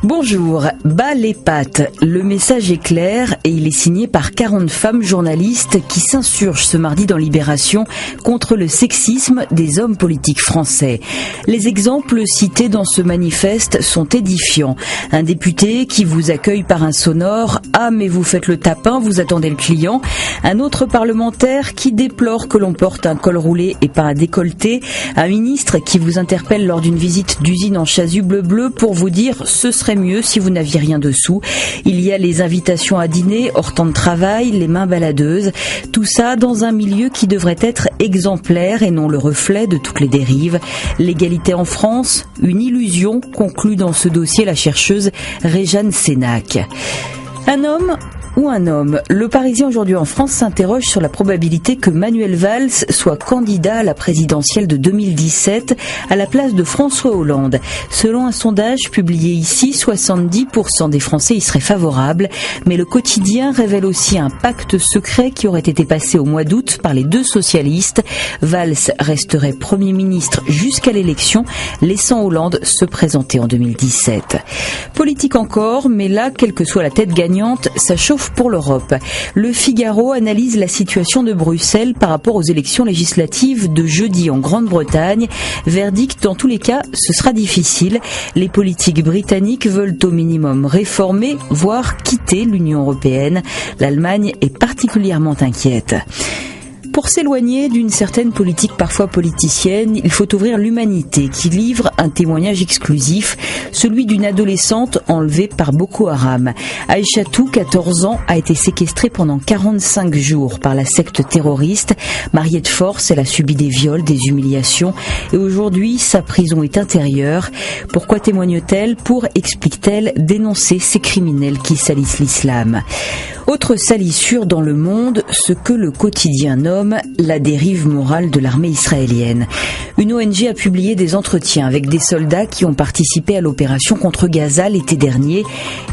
Bonjour, bas les pattes. Le message est clair et il est signé par 40 femmes journalistes qui s'insurgent ce mardi dans Libération contre le sexisme des hommes politiques français. Les exemples cités dans ce manifeste sont édifiants. Un député qui vous accueille par un sonore « Ah mais vous faites le tapin, vous attendez le client ». Un autre parlementaire qui déplore que l'on porte un col roulé et pas un décolleté. Un ministre qui vous interpelle lors d'une visite d'usine en chasuble bleu pour vous dire « Ce serait mieux si vous n'aviez rien dessous ». Il y a les invitations à dîner hors temps de travail, les mains baladeuses. Tout ça dans un milieu qui devrait être exemplaire et non le reflet de toutes les dérives. L'égalité en France, une illusion, conclut dans ce dossier la chercheuse Réjeanne Sénac. Un homme ou un homme. Le Parisien aujourd'hui en France s'interroge sur la probabilité que Manuel Valls soit candidat à la présidentielle de 2017 à la place de François Hollande. Selon un sondage publié ici, 70% des Français y seraient favorables, mais le quotidien révèle aussi un pacte secret qui aurait été passé au mois d'août par les deux socialistes. Valls resterait Premier ministre jusqu'à l'élection, laissant Hollande se présenter en 2017. Politique encore, mais là, quelle que soit la tête gagnante, ça chauffe pour l'Europe. Le Figaro analyse la situation de Bruxelles par rapport aux élections législatives de jeudi en Grande-Bretagne. Verdict, dans tous les cas, ce sera difficile. Les politiques britanniques veulent au minimum réformer, voire quitter l'Union européenne. L'Allemagne est particulièrement inquiète. Pour s'éloigner d'une certaine politique parfois politicienne, il faut ouvrir l'Humanité qui livre un témoignage exclusif, celui d'une adolescente enlevée par Boko Haram. Aïchatou, 14 ans, a été séquestrée pendant 45 jours par la secte terroriste. Mariée de force, elle a subi des viols, des humiliations et aujourd'hui, sa prison est intérieure. Pourquoi témoigne-t-elle? Pour, explique-t-elle, dénoncer ces criminels qui salissent l'islam. Autre salissure dans le monde, ce que le quotidien nomme la dérive morale de l'armée israélienne. Une ONG a publié des entretiens avec des soldats qui ont participé à l'opération contre Gaza l'été dernier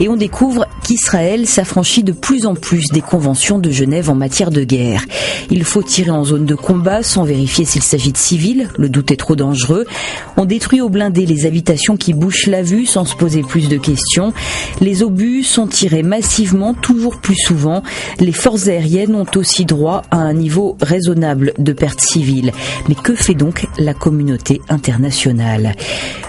et on découvre qu'Israël s'affranchit de plus en plus des conventions de Genève en matière de guerre. Il faut tirer en zone de combat sans vérifier s'il s'agit de civils, le doute est trop dangereux. On détruit au blindé les habitations qui bouchent la vue sans se poser plus de questions. Les obus sont tirés massivement, toujours plus souvent. Les forces aériennes ont aussi droit à un niveau raisonnable de pertes civiles. Mais que fait donc la communauté internationale?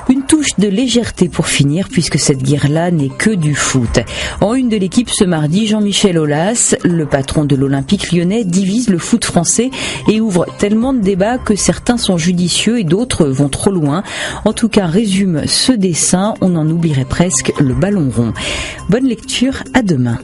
Une touche de légèreté pour finir, puisque cette guerre-là n'est que du foot. En une de l'équipe ce mardi, Jean-Michel Aulas, le patron de l'Olympique lyonnais, divise le foot français et ouvre tellement de débats que certains sont judicieux et d'autres vont trop loin. En tout cas, résume ce dessin, on en oublierait presque le ballon rond. Bonne lecture, à demain.